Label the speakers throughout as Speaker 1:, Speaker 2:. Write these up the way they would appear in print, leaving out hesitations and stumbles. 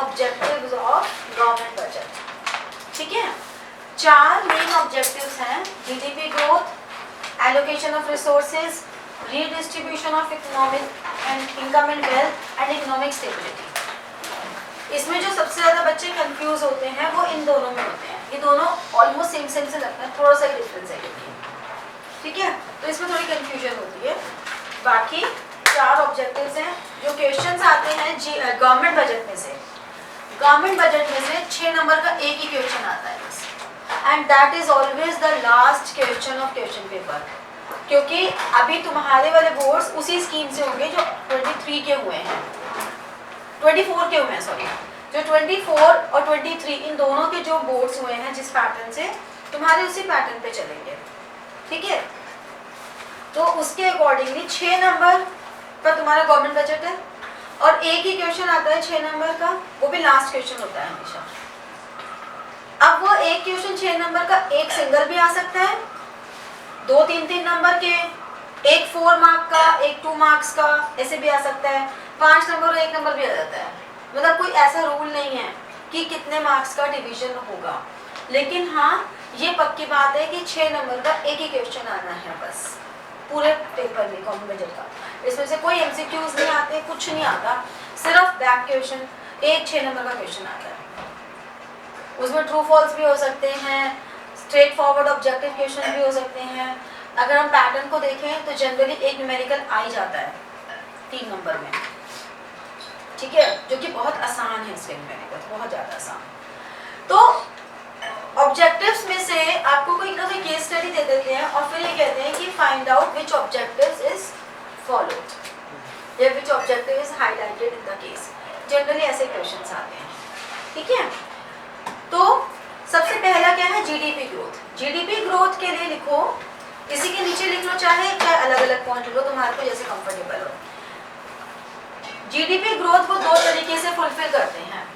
Speaker 1: Objectives of government budget. ठीक है, 4 main objectives हैं, GDP growth, allocation of resources, redistribution of economic and income and wealth and economic stability. इसमें जो सबसे ज़्यादा बच्चे कंफ्यूज होते हैं वो इन दोनों में होते हैं। ये दोनों ऑलमोस्ट सेम सेम से लगता है, थोड़ा सा डिफरेंस है लेकिन, ठीक है, तो इसमें थोड़ी कंफ्यूजन होती है। बाकी 4 ऑब्जेक्टिव्स हैं। जो क्वेश्चंस आते हैं गवर्नमेंट बजट में से, गवर्नमेंट बजट में से 6 नंबर का एक ही क्वेश्चन आता है बस, and that is always the last question of question paper, क्योंकि अभी तुम्हारे वाले बोर्ड्स उसी स्कीम से होंगे जो 23 के हुए हैं, 24 के हुए हैं, सॉरी, जो 24 और 23 इन दोनों के जो बोर्ड्स हुए हैं जिस पैटर्न से, तुम्हारे उसी पैटर्न पे चलेंगे। ठीक है, तो उसके अकॉर्डिंगली 6 नंबर पर तुम्हारा गवर्नमेंट बजट है और एक ही क्वेश्चन आता है 6 नंबर का, वो भी लास्ट क्वेश्चन होता है हमेशा। अब वो एक क्वेश्चन 6 नंबर का एक सिंगल भी आ सकता है, 2 3 नंबर के, एक 4 मार्क का, एक 2 मार्क्स का, ऐसे भी आ सकता है, 5 नंबर और 1 नंबर भी आ जाता है। मतलब कोई ऐसा रूल नहीं है कि कितने मार्क्स का डिवीजन होगा, लेकिन हाँ ये पक्की बात है कि 6 नंबर का एक ही क्वेश्चन आना है बस पूरे पेपर में गवर्नमेंट बजट का। इसमें से कोई एमसीक्यूज नहीं आते, कुछ नहीं आता, सिर्फ बैक क्वेश्चन एक 6 नंबर का क्वेश्चन आता है। उसमें ट्रू फॉल्स भी हो सकते हैं, स्ट्रेट फॉरवर्ड ऑब्जेक्टिव क्वेश्चन भी हो सकते हैं। अगर हम पैटर्न को देखें तो जनरली एक न्यूमेरिकल आ ही जाता है 3 नंबर में, ठीक है, जो कि बहुत आसान है, इसके न्यूमेरिकल बहुत ज़्यादा आसान। तो ऑब्जेक्टिव्स में से आपको कोई ना कोई केस स्टडी दे देते हैं और फिर ये कहते हैं कि find out which objectives is followed या which objective is highlighted in the case. Generally ऐसे क्वेश्चंस आते हैं, ठीक है। तो सबसे पहला क्या है, जीडीपी ग्रोथ। जीडीपी ग्रोथ के लिए लिखो, इसी के नीचे लिख लो, चाहे अलग अलग पॉइंट लो, तुम्हारे को जैसे कंफर्टेबल हो। जीडीपी ग्रोथ को 2 तरीके से फुलफिल करते हैं।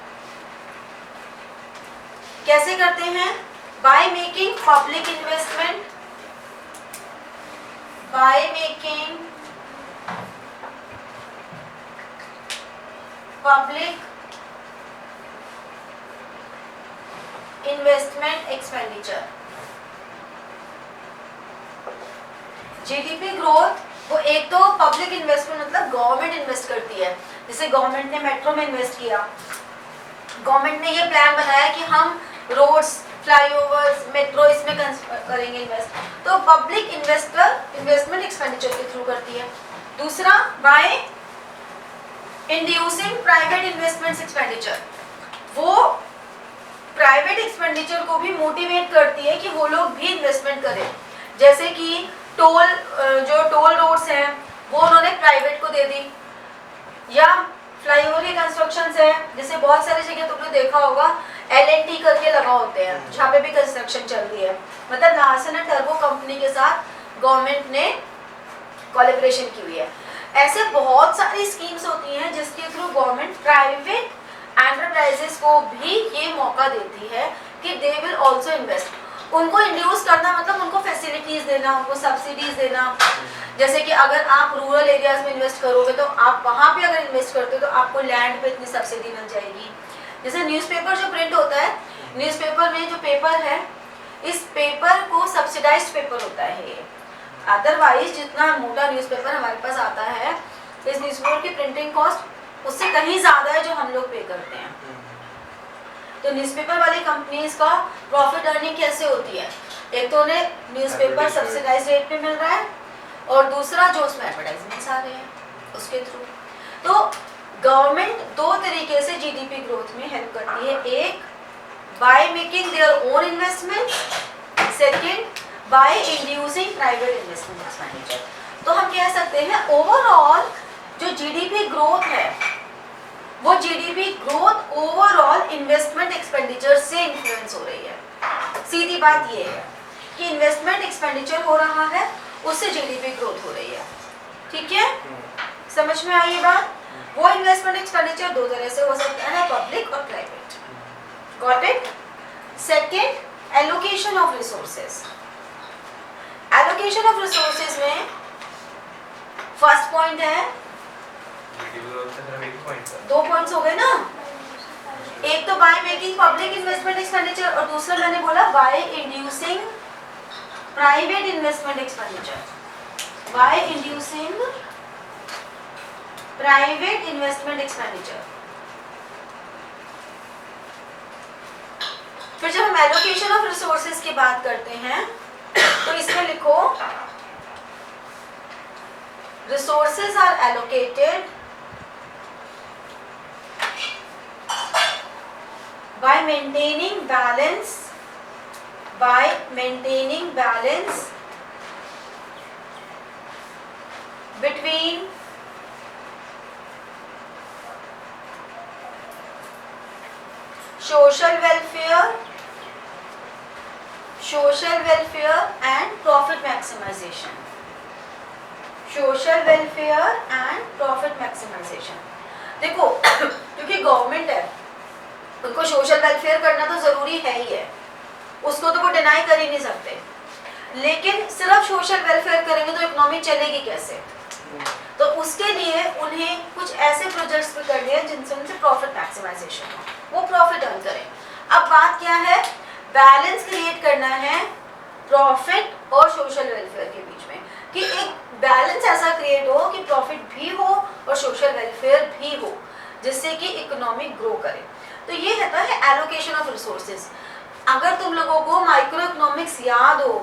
Speaker 1: कैसे करते हैं? Bye making public investment, bye making public investment expenditure. GDP growth वो एक तो पब्लिक इन्वेस्टमेंट मतलब गवर्नमेंट इन्वेस्ट करती है, जैसे गवर्नमेंट ने मेट्रो में इन्वेस्ट किया, गवर्नमेंट ने ये प्लान बनाया कि हम रोड्स, फ्लाईओवर्स, मेट्रो इसमें करेंगे इन्वेस्ट, तो पब्लिक इन्वेस्टमेंट एक्सपेंडिचर के थ्रू करती है। दूसरा, by inducing private investment expenditure, वो प्राइवेट एक्सपेंडिचर को भी मोटिवेट करती है कि वो लोग भी इन्वेस्टमेंट करें। जैसे कि जो टोल रोड्स हैं वो उन्होंने प्राइवेट को दे दी, या फ्लाईओवर के कंस्ट्रक्शन है, जैसे बहुत सारी जगह तुमने देखा होगा L&T करके लगा होते हैं, जहाँ पे भी कंस्ट्रक्शन चल रही है, मतलब लार्सन एंड टर्बो कंपनी के साथ गवर्नमेंट ने कोलैबोरेशन की हुई है। ऐसे बहुत सारी स्कीम्स होती हैं जिसके थ्रू गवर्नमेंट प्राइवेट एंटरप्राइजेस को भी ये मौका देती है कि दे विल ऑल्सो इन्वेस्ट। उनको इंड्यूस करना मतलब उनको फैसिलिटीज देना, उनको सब्सिडीज देना। जैसे कि अगर आप रूरल एरियाज में इन्वेस्ट करोगे तो आप वहाँ पे अगर इन्वेस्ट करते हो तो आपको लैंड पे इतनी सब्सिडी मिल जाएगी। जैसे न्यूज़पेपर जो प्रिंट होता है, न्यूज़पेपर में जो पेपर है, इस पेपर को सब्सिडाइज्ड पेपर होता है ये। अदरवाइज जितना मोटा न्यूज़पेपर हमारे पास आता है, इस न्यूज़पेपर की प्रिंटिंग कॉस्ट उससे कहीं ज़्यादा है जो हम लोग पे करते हैं। तो न्यूज़पेपर वाली कंपनीज का प्रॉफिट अर्निंग कैसे होती है? एक तो उन्हें न्यूज़पेपर सब्सिडाइज रेट पे मिल रहा है और दूसरा जो उसमें एडवर्टाइजमेंट्स आ रहे हैं उसके थ्रू। तो गवर्नमेंट 2 तरीके से जीडीपी ग्रोथ में हेल्प करती है, एक by making their own investment, second by inducing private investment expenditure. तो हम कह सकते हैं ओवरऑल जो जीडीपी ग्रोथ है वो GDP growth overall investment expenditure से इन्फ्लुएंस हो रही है। सीधी बात ये है कि इन्वेस्टमेंट एक्सपेंडिचर हो रहा है, उससे जीडीपी ग्रोथ हो रही है। ठीक है, समझ में आई ये बात? वो इन्वेस्टमेंट एक्सपेंडिचर 2 तरह से हो सकता है, पब्लिक और private. Got it? Second, allocation of resources. Allocation of resources में फर्स्ट पॉइंट है, 2 पॉइंट्स हो गए ना, एक तो by making public investment expenditure और दूसरा मैंने बोला by inducing private investment expenditure, by inducing private investment expenditure. फिर जब हम एलोकेशन ऑफ रिसोर्सेज की बात करते हैं तो इसमें लिखो resources are allocated by maintaining balance between social welfare and profit maximization, social welfare and profit maximization। देखो क्योंकि गवर्नमेंट है उनको सोशल वेलफेयर करना तो जरूरी है ही है, उसको तो वो डिनाई कर ही नहीं सकते, लेकिन सिर्फ सोशल वेलफेयर करेंगे तो इकोनॉमी चलेगी कैसे? तो उसके लिए उन्हें कुछ ऐसे प्रोजेक्ट्स भी करने हैं जिनसे उनसे प्रॉफिट मैक्सिमाइजेशन हो, वो प्रॉफिट अर्न करें। अब बात क्या है, बैलेंस क्रिएट करना है प्रॉफिट और सोशल वेलफेयर के बीच में, कि एक बैलेंस ऐसा क्रिएट हो कि प्रॉफिट भी हो और सोशल वेलफेयर भी हो, जिससे कि इकोनॉमी ग्रो करे। तो ये रहता है एलोकेशन ऑफ रिसोर्सेज। अगर तुम लोगों को माइक्रो इकोनॉमिक्स याद हो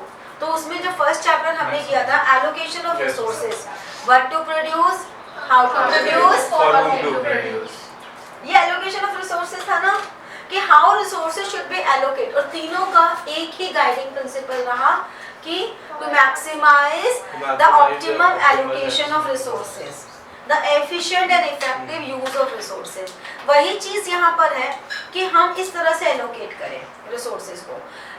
Speaker 1: तो उसमें जो फर्स्ट चैप्टर हमने किया था allocation of resources, what to produce, how to produce, for whom to produce, ये एलोकेशन ऑफ रिसोर्सेज था ना, कि how resources should be allocate, और तीनों का एक ही गाइडिंग प्रिंसिपल रहा कि to maximize the optimum allocation of resources, the efficient and effective use of resources. वही चीज यहाँ पर है कि हम इस तरह से एलोकेट करें रिसोर्सेज को।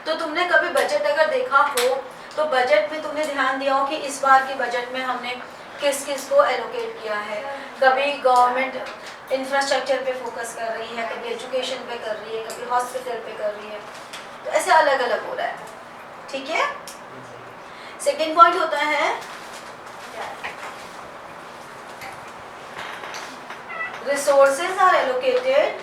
Speaker 1: तो तुमने कभी बजट अगर देखा हो तो बजट में तुमने ध्यान दिया हो कि इस बार के बजट में हमने किस किस को एलोकेट किया है। कभी गवर्नमेंट इंफ्रास्ट्रक्चर पे फोकस कर रही है, कभी एजुकेशन पे कर रही है, कभी हॉस्पिटल पे कर रही है, तो ऐसे अलग अलग हो रहा है। ठीक है, सेकेंड पॉइंट होता है resources are allocated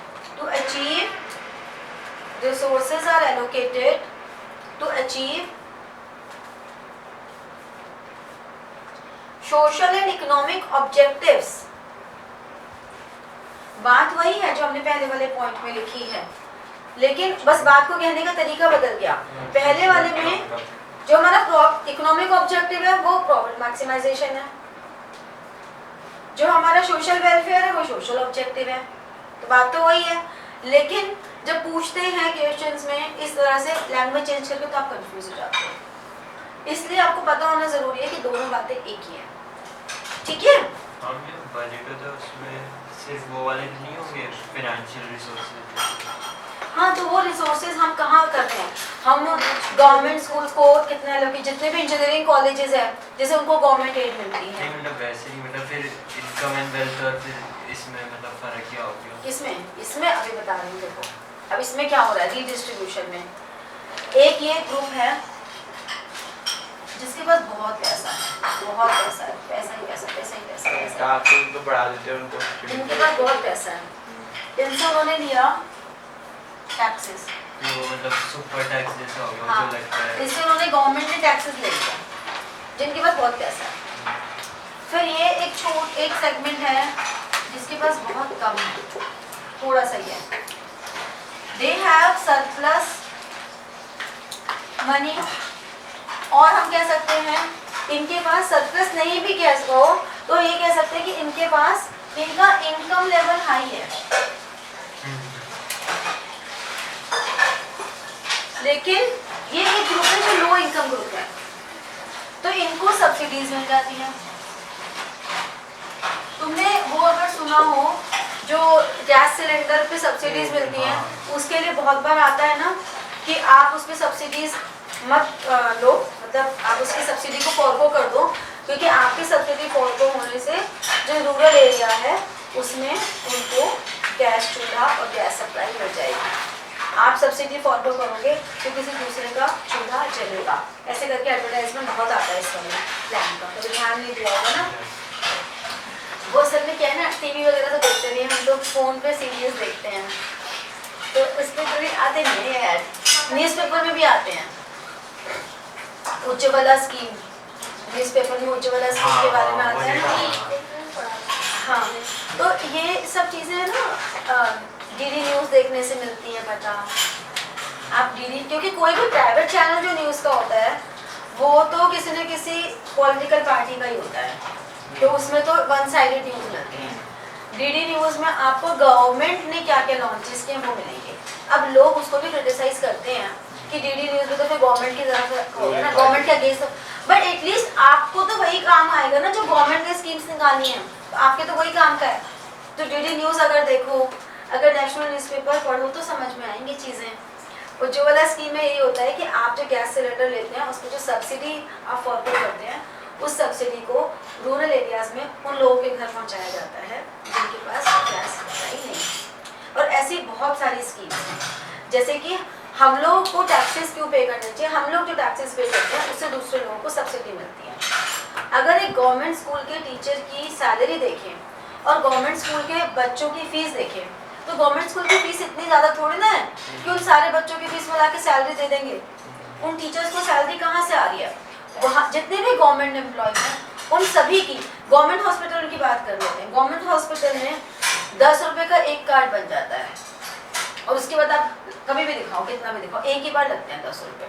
Speaker 1: to achieve social and economic objectives। बात वही है जो हमने पहले वाले पॉइंट में लिखी है, लेकिन बस बात को कहने का तरीका बदल गया। पहले वाले में जो हमारा इकोनॉमिक ऑब्जेक्टिव है वो प्रॉफिट मैक्सिमाइजेशन है, जो हमारा सोशल वेलफेयर है वो सोशल ऑब्जेक्टिव है, तो बात तो वही है। लेकिन जब पूछते हैं क्वेश्चंस में इस तरह से लैंग्वेज चेंज करके तो आप कंफ्यूज हो जाते हो, इसलिए आपको पता होना जरूरी है कि दोनों बातें एक ही हैं। ठीक है,
Speaker 2: बजट तो उसमें सिर्फ वो वाले नहीं होंगे फाइनेंशियल रिसोर्सेज।
Speaker 1: हाँ, तो वो रिसोर्सेज हम कहाँ करते हैं, हम गवर्नमेंट स्कूल्स को कितने लोग, जितने भी इंजीनियरिंग कॉलेजेस हैं जैसे उनको गवर्नमेंट एड मिलती है।
Speaker 2: मतलब वैसे ही, मतलब फिर इनकम एंड वेल्थ और फिर इसमें मतलब फर्क क्या हो गया?
Speaker 1: इसमें अभी बता रही हूँ। देखो अब इसमें क्या हो रहा है रीडिस्ट्रीब्यूशन में, एक ये ग्रुप है जिसके पास बहुत पैसा है, पैसा ही पैसा,
Speaker 3: तो बढ़ा देते हैं उनको,
Speaker 1: जिनके पास बहुत पैसा है, इनसे उन्होंने लिया टैक्सेस,
Speaker 2: वो मतलब सुपर टैक्स जैसा हो गया।
Speaker 1: हाँ,
Speaker 2: जो लगता है
Speaker 1: इससे उन्होंने गवर्नमेंट ने टैक्सेस ले लिया जिनके पास बहुत पैसा है। फिर ये एक सेगमेंट है जिसके पास बहुत कम है, थोड़ा सा ही है, दे हैव सरप्लस मनी, और हम कह सकते हैं इनके पास सरप्लस नहीं भी कह सको तो ये कह सकते हैं कि इनके पास इनका इनकम लेवल हाई है, लेकिन ये एक ग्रुप है जो लो इनकम ग्रुप है, तो इनको सब्सिडीज मिल जाती हैं। तुमने वो अगर सुना हो जो गैस सिलेंडर पे सब्सिडीज मिलती हैं, उसके लिए बहुत बार आता है ना कि आप उस पर सब्सिडीज मत लो, मतलब आप उसकी सब्सिडी को फॉरगो कर दो, क्योंकि आपकी सब्सिडी फॉरगो होने से जो रूरल एरिया है उसमें उनको गैस चूल्हा और गैस सप्लाई मिल जाएगी। आप सब्सिडी फॉरगो करोगे तो किसी दूसरे का चूल्हा जलेगा, ऐसे करके एडवर्टाइजमेंट बहुत आता है इस समय प्लान का, तो ध्यान नहीं दिया होगा ना। वो असल में क्या है ना, टीवी वगैरह तो देखते नहीं, हम लोग फ़ोन पे सीरीज देखते हैं, तो इस पे कभी आते नहीं है यार, न्यूज़पेपर में भी आते हैं। उज्ज्वला स्कीम, न्यूज़पेपर में उज्ज्वला स्कीम के बारे में आता है ना। हाँ, तो ये सब चीज़ें ना डीडी न्यूज़ देखने से मिलती हैं पता। आप डीडी, क्योंकि कोई भी प्राइवेट चैनल जो न्यूज़ का होता है वो तो किसी न किसी पॉलिटिकल पार्टी का ही होता है, तो उसमें तो वन साइडेड न्यूज़ मिलती है। डीडी न्यूज़ में आपको गवर्नमेंट ने क्या क्या लॉन्चेस किए वो मिलेंगे। अब लोग उसको भी क्रिटिसाइज करते हैं कि डीडी न्यूज़ में तो फिर गवर्नमेंट की तरफ होगा ना, गवर्नमेंट के अगेंस्ट, बट एटलीस्ट आपको तो वही काम आएगा ना जो गवर्नमेंट ने स्कीम्स निकाली हैं, तो आपके तो वही काम का है। तो डीडी न्यूज़ अगर देखो, अगर नेशनल न्यूज़पेपर पढ़ो तो समझ में आएंगी चीज़ें। उज्ज्वला स्कीम में यही होता है कि आप जो गैस सिलेंडर लेते हैं उसको जो सब्सिडी आप फॉरवर्ड करते हैं, उस सब्सिडी को रूरल एरियाज़ में उन लोगों के घर पहुंचाया जाता है जिनके पास गैस सप्लाई नहीं। और ऐसी बहुत सारी स्कीम्स हैं, जैसे कि हम लोग को टैक्सेस क्यों पे करने चाहिए, हम लोग जो टैक्सेस पे करते हैं उससे दूसरे लोगों को सब्सिडी मिलती है। अगर एक गवर्नमेंट स्कूल के टीचर की सैलरी देखें और गवर्नमेंट स्कूल के बच्चों की फीस देखें, तो गवर्नमेंट स्कूल की फीस इतनी ज़्यादा थोड़ी ना है कि उन सारे बच्चों की फीस मिला के सैलरी दे देंगे। उन टीचर्स को सैलरी कहाँ से आ रही है? वहाँ जितने भी गवर्नमेंट एम्प्लॉयज हैं उन सभी की, गवर्नमेंट हॉस्पिटल की बात कर लेते हैं, गवर्नमेंट हॉस्पिटल में 10 रुपये का एक कार्ड बन जाता है और उसके बाद आप कभी भी दिखाओ, कितना भी दिखाओ, एक ही बार लगते हैं 10 रुपये।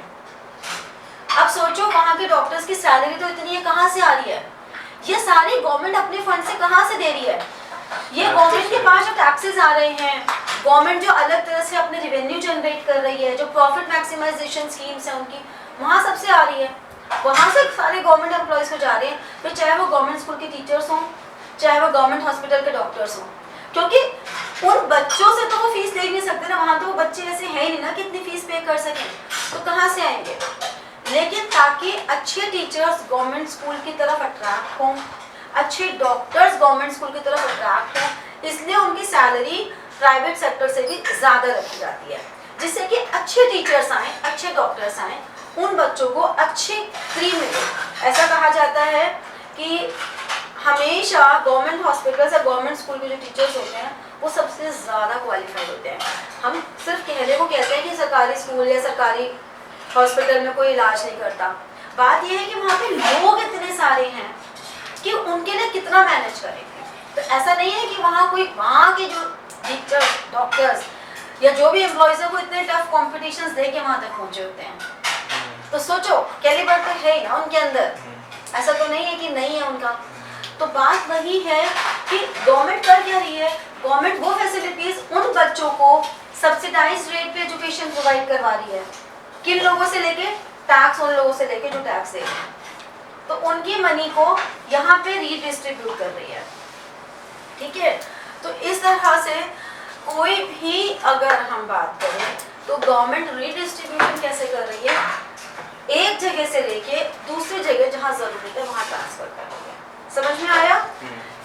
Speaker 1: अब सोचो वहाँ के डॉक्टर्स की सैलरी तो इतनी है, कहाँ से आ रही है? ये सारी गवर्नमेंट अपने फंड से कहाँ से दे रही है? ये गवर्नमेंट के पास जो टैक्सेस आ रहे हैं, गवर्नमेंट जो अलग तरह से अपने रेवेन्यू जनरेट कर रही है, जो प्रॉफिट मैक्सिमाइजेशन स्कीम्स हैं उनकी, वहाँ सबसे आ रही है, वहाँ से सारे गवर्नमेंट एम्प्लॉयज को जा रहे हैं, फिर चाहे वो गवर्नमेंट स्कूल के टीचर्स हों, चाहे वो गवर्नमेंट हॉस्पिटल के डॉक्टर्स हों, क्योंकि उन बच्चों से तो वो फीस ले नहीं सकते ना, वहाँ तो वो बच्चे ऐसे हैं ही नहीं ना कि इतनी फीस पे कर सकें, तो कहाँ से आएंगे? लेकिन ताकि अच्छे टीचर्स गवर्नमेंट स्कूल की तरफ अट्रैक्ट हों, अच्छे डॉक्टर्स गवर्नमेंट स्कूल की तरफ अट्रैक्ट हों, इसलिए उनकी सैलरी प्राइवेट सेक्टर से भी ज़्यादा रखी जाती है, जिससे कि अच्छे टीचर्स आएँ, अच्छे डॉक्टर्स आएँ, उन बच्चों को अच्छी फ्री मिले। ऐसा कहा जाता है कि हमेशा गवर्नमेंट हॉस्पिटल्स या गवर्नमेंट स्कूल के जो टीचर्स होते हैं वो सबसे ज़्यादा क्वालिफाइड होते हैं। हम सिर्फ कहने को कहते हैं कि सरकारी स्कूल या सरकारी हॉस्पिटल में कोई इलाज नहीं करता, बात यह है कि वहाँ पे लोग इतने सारे हैं कि उनके लिए कितना मैनेज करेंगे। तो ऐसा नहीं है कि वहाँ के जो टीचर्स, डॉक्टर्स या जो भी एम्प्लॉयज़ है वो इतने टफ कॉम्पिटिशन्स दे के वहाँ तक पहुँचे होते हैं। तो सोचो कैलिबर तो है ही ना उनके अंदर, ऐसा तो नहीं है कि नहीं है उनका। तो बात वही है कि गवर्नमेंट कर क्या रही है, गवर्नमेंट वो फैसिलिटीज उन बच्चों को सब्सिडाइज रेट पे एजुकेशन प्रोवाइड करवा रही है। किन लोगों से लेके? टैक्स उन लोगों से लेके जो टैक्स दे रहे हैं, तो उनकी मनी को यहाँ पे रीडिस्ट्रीब्यूट कर रही है। ठीक है, तो इस तरह से कोई भी अगर हम बात करें तो गवर्नमेंट रीडिस्ट्रीब्यूशन कैसे कर रही है, एक जगह से लेके दूसरी जगह जहाँ जरूरत है वहाँ ट्रांसफर कर रही है। समझ में आया?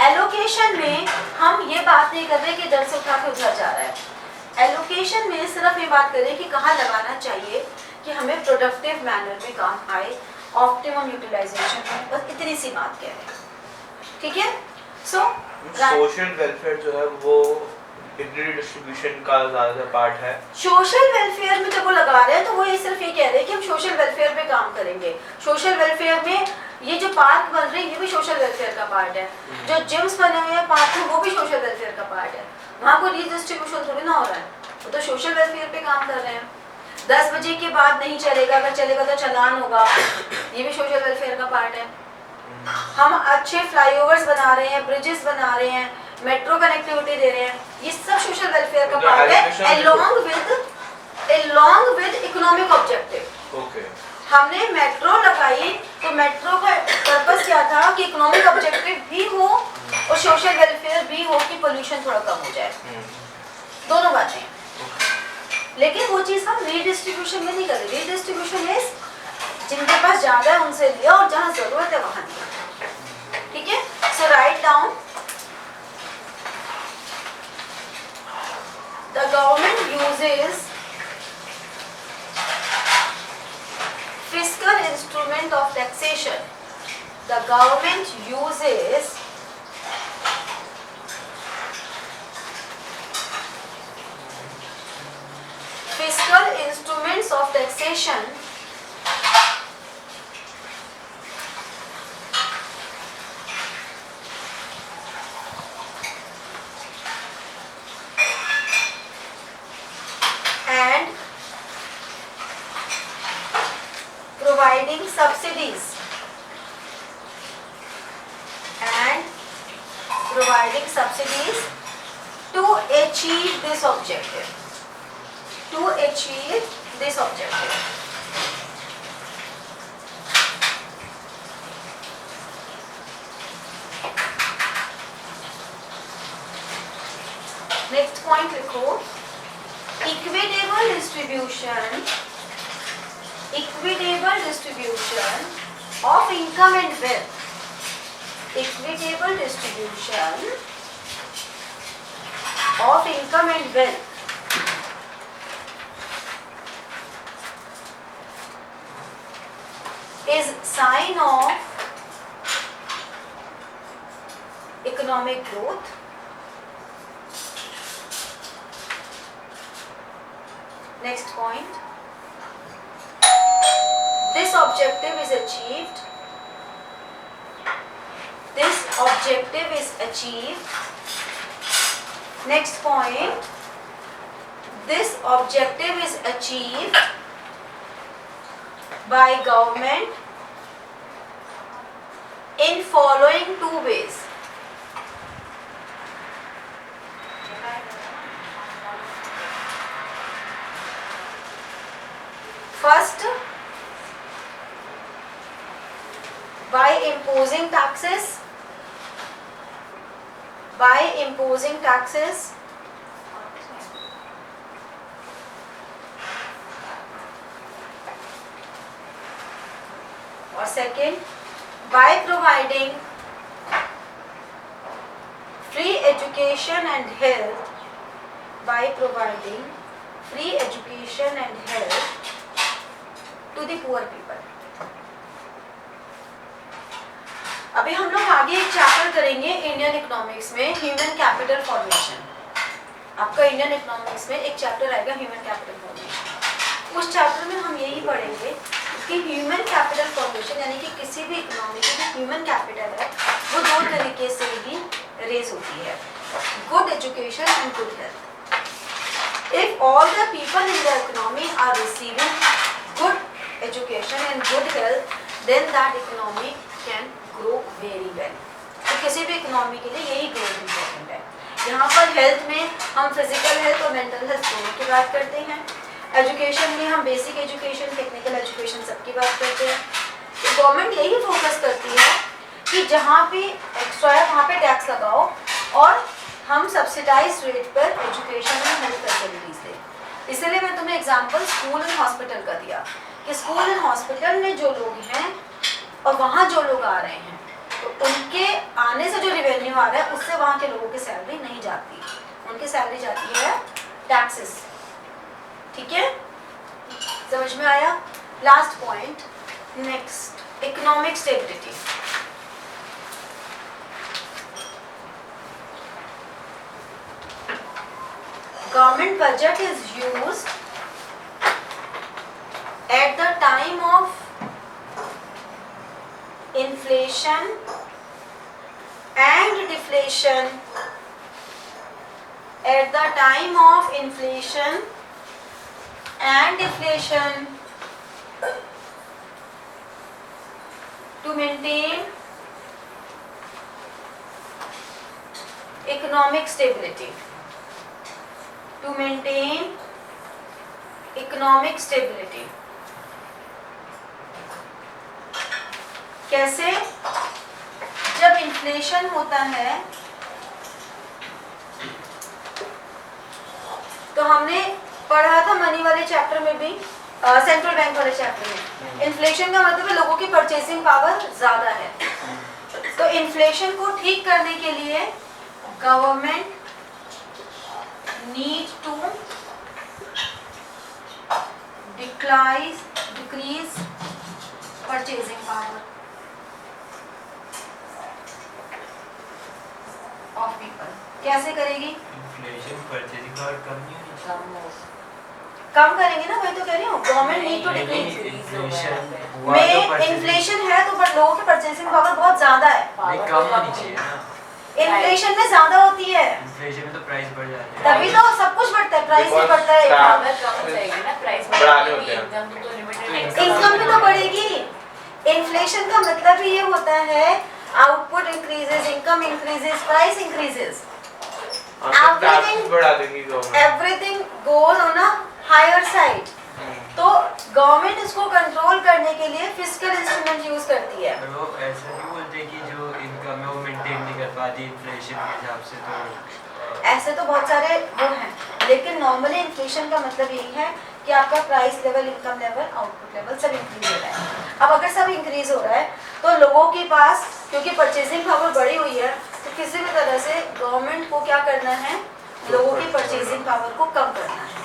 Speaker 1: एलोकेशन में हम ये बात नहीं कर रहे कि इधर से उठा के उधर जा रहा है। एलोकेशन में सिर्फ ये बात करें कि कहाँ लगाना चाहिए कि हमें प्रोडक्टिव मैनर में काम आए, ऑप्टिमम यूटिलाइजेशन में, बस इतनी सी बात कह रहे हैं। ठीक है,
Speaker 3: सोशल वेलफेयर जो है वो डिस्ट्रीब्यूशन का ज़्यादा पार्ट है।
Speaker 1: सोशल वेलफेयर में जब वो लगा रहे हैं तो वो ये सिर्फ ये कह रहे हैं कि हम सोशल वेलफेयर पे काम करेंगे। सोशल वेलफेयर में ये जो पार्क बन रहे हैं ये भी सोशल वेलफेयर का पार्ट है, जो जिम्स बने हुए हैं पार्क में वो भी सोशल वेलफेयर का पार्ट है। वहाँ कोई रीडिस्ट्रीब्यूशन थोड़ी ना हो रहा है, वो तो सोशल वेलफेयर पे काम कर रहे हैं। 10 बजे के बाद नहीं चलेगा, अगर चलेगा तो चालान होगा, ये भी सोशल वेलफेयर का पार्ट है। हम अच्छे फ्लाईओवर्स बना रहे हैं, ब्रिजेस बना रहे हैं, मेट्रो कनेक्टिविटी दे रहे हैं, ये सब सोशल वेलफेयर का पार्ट है, along with economic objective.
Speaker 3: Okay,
Speaker 1: हमने मेट्रो लगाई तो मेट्रो का पर्पस क्या था कि इकोनॉमिक ऑब्जेक्टिव भी हो और सोशल वेलफेयर भी हो कि पोल्यूशन थोड़ा कम हो जाए, दोनों बातें। लेकिन वो चीज़ हम रीडिस्ट्रीब्यूशन में नहीं कर रहे। रीडिस्ट्रीब्यूशन इज जिनके पास ज़्यादा है उनसे लिया और जहाँ ज़रूरत है वहाँ दिया। ठीक है, so write down the government uses fiscal instrument of taxation. The government uses fiscal instruments of taxation and providing subsidies to achieve this objective. Next point लिखो, equitable distribution of income and wealth. Equitable distribution of income and wealth is sign of economic growth. Next point. This objective is achieved. Next point. This objective is achieved by government in following two ways. First, by imposing taxes. Or second, by providing free education and health. To the poor people. अभी हम लोग आगे एक chapter करेंगे Indian economics में, human capital formation. आपका Indian economics में एक चैप्टर आएगा ह्यूमन कैपिटल फॉर्मेशन. उस चैप्टर में हम यही पढ़ेंगे कि ह्यूमन कैपिटल फॉर्मेशन यानी कि किसी भी इकोनॉमी की जो ह्यूमन कैपिटल है वो दो तरीके से ही रेज होती है, good education and good health. If all the people in the economy are receiving good education and good health, then that economy can grow very well. तो किसी भी इकोनॉमी के लिए यही ग्रोथ इम्पोर्टेंट है. यहाँ पर हेल्थ में हम फिजिकल हेल्थ और मेंटल हेल्थ दोनों की बात करते हैं. एजुकेशन में हम बेसिक एजुकेशन, टेक्निकल एजुकेशन सबकी बात करते हैं. तो गवर्नमेंट यही फोकस करती है कि जहाँ भी एक्स्ट्रा है वहाँ पे टैक्स लगाओ और हम सब्सिडाइज रेट पर एजुकेशन एंड हेल्थ फैसिलिटीज दें. इसलिए मैं तुम्हें एग्जांपल स्कूल एंड हॉस्पिटल का दिया कि स्कूल एंड हॉस्पिटल में जो लोग हैं और वहाँ जो लोग आ रहे हैं तो उनके आने से जो रिवेन्यू आ रहा है उससे वहाँ के लोगों की सैलरी नहीं जाती, उनकी सैलरी जाती है टैक्सेस. ठीक है, समझ में आया? Last point, next, economic stability. Government budget is used at the time of inflation and deflation. At the time of inflation and deflation to maintain economic stability. To maintain economic stability. कैसे? जब inflation होता है तो हमने पढ़ा था money वाले chapter में भी, सेंट्रल बैंक वाले चैप्टर में, इन्फ्लेशन का मतलब है लोगों की परचेसिंग पावर ज्यादा है. तो इन्फ्लेशन को ठीक करने के लिए government need to decrease purchasing power of people. कैसे करेगी?
Speaker 2: इन्फ्लेशन परचेजिंग पावर कम नहीं होनी चाहिए.
Speaker 1: कम करेंगे ना, वही तो कह रही हूँ, government need to decrease.
Speaker 2: Inflation हुआ तो
Speaker 1: में
Speaker 2: परचेसिंग
Speaker 1: इन्फ्लेशन है तो बट लोगों की परचेसिंग पावर बहुत ज्यादा है,
Speaker 2: नहीं कम होनी चाहिए ना।
Speaker 1: इन्फ्लेशन में ज्यादा होती है,
Speaker 2: इन्फ्लेशन में तो प्राइस बढ़ जाते हैं।
Speaker 1: तभी तो सब कुछ बढ़ता है, प्राइस भी
Speaker 3: Because
Speaker 1: बढ़ता है,
Speaker 3: tax
Speaker 4: कम हो जाएगी ना, प्राइस
Speaker 3: बढ़ाने होते हैं।
Speaker 4: इनकम तो लिमिटेड
Speaker 1: इनकम भी तो बढ़ेगी। इन्फ्लेशन का मतलब ही ये होता है output increases, income increases, price increases,
Speaker 3: tax बढ़ा देंगी government.
Speaker 1: Everything goes on a higher side. तो गवर्नमेंट इसको कंट्रोल करने के लिए फिस्कल इंस्ट्रूमेंट यूज करती है।
Speaker 2: पर वो ऐसा नहीं बोलते कि जो इनकम है वो मेंटेन नहीं कर पाती इन्फ्लेशन के हिसाब से, तो
Speaker 1: ऐसे तो बहुत सारे वो हैं, लेकिन नॉर्मली इन्फ्लेशन का मतलब यही है कि आपका price level, income level, output level सब इंक्रीज हो रहा है। अब अगर सब इंक्रीज हो रहा है तो लोगों के पास, क्योंकि परचेसिंग पावर बढ़ी हुई है, तो किसी भी तरह से गवर्नमेंट को क्या करना है, लोगों की परचेसिंग पावर को कम करना है।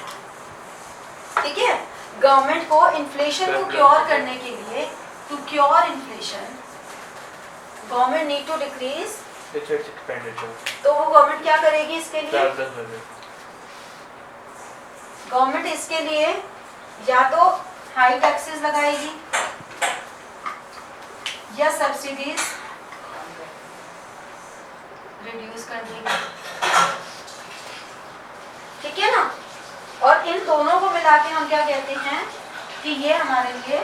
Speaker 1: ठीक है, गवर्नमेंट को इन्फ्लेशन को क्योर करने के लिए, to cure inflation, government need to decrease.
Speaker 3: Its expenditure.
Speaker 1: तो वो गवर्नमेंट क्या करेगी इसके लिए?
Speaker 3: Surplus budget.
Speaker 1: गवर्नमेंट इसके लिए या तो हाई टैक्सेस लगाएगी या सब्सिडीज रिड्यूस कर देगी। ठीक है ना? और इन दोनों को मिला के हम क्या कहते हैं कि ये हमारे लिए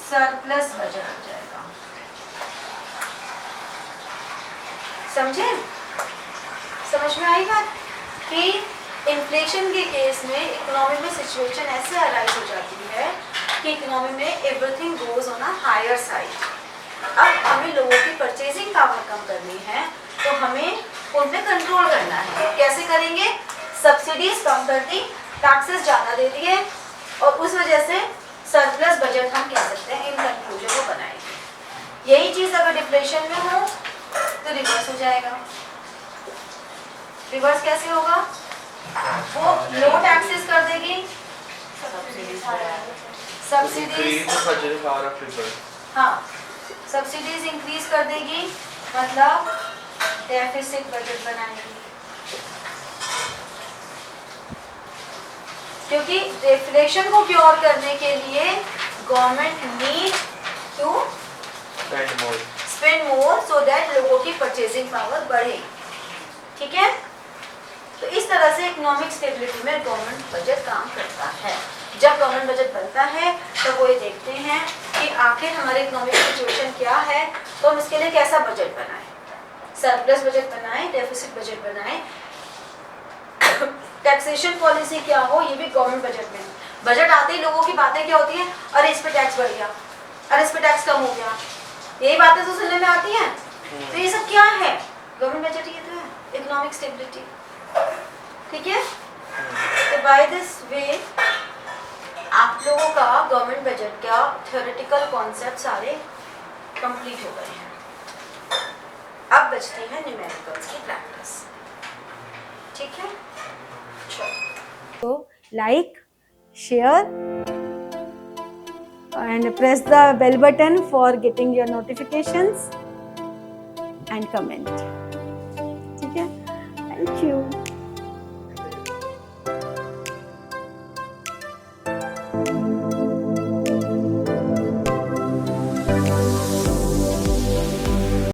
Speaker 1: सरप्लस बजट हो जाएगा। समझे? समझ में आई बात कि इन्फ्लेशन के केस में इकोनॉमी में सिचुएशन ऐसे अराइज हो जाती है कि इकोनॉमी में everything goes on a higher side. अब हमें लोगों की परचेसिंग पावर कम करनी है तो हमें उन पे कंट्रोल करना है। कैसे करेंगे? सब्सिडीज कम कर दी, टैक्सेस ज़्यादा दे दिए, और उस वजह से सरप्लस बजट हम कह सकते हैं, इन कंक्लूजन को बनाएंगे। यही चीज़ अगर डिप्रेशन में हो तो रिवर्स हो जाएगा। रिवर्स कैसे होगा? वो लो टैक्सेस कर देगी, subsidies,
Speaker 3: Increase the purchasing power of people.
Speaker 1: हाँ, सब्सिडीज इंक्रीज कर देगी, मतलब डेफिसिट बजट बनाएगी। क्योंकि डिफ्लेशन को क्योर करने के लिए government need to spend more so that लोगों की परचेसिंग पावर बढ़े। ठीक है, तो इस तरह से इकोनॉमिक स्टेबिलिटी में गवर्नमेंट बजट काम करता है। जब गवर्नमेंट बजट बनता है तो वो ये देखते हैं कि आखिर हमारे इकोनॉमिक सिचुएशन क्या है, तो हम इसके लिए कैसा बजट बनाएं, सरप्लस बजट बनाएं, डेफिसिट बजट बनाएं, टैक्सेशन पॉलिसी क्या हो, ये भी गवर्नमेंट बजट में। बजट आते ही लोगों की बातें क्या होती हैं, अरे इस पे टैक्स बढ़ गया, अरे इस पे टैक्स कम हो गया, यही बातें तो सुनने में आती हैं। तो ये सब क्या है? गवर्नमेंट बजट ये तो है, इकोनॉमिक स्टेबिलिटी। ठीक है, तो बाय दिस वे आप लोगों का गवर्नमेंट बजट का थ्योरेटिकल कॉन्सेप्ट सारे कंप्लीट हो गए हैं। अब बचती है न्यूमेरिकल्स की प्रैक्टिस। ठीक है, तो like, share and press the bell button for getting your notifications and comment. ठीक है, thank you.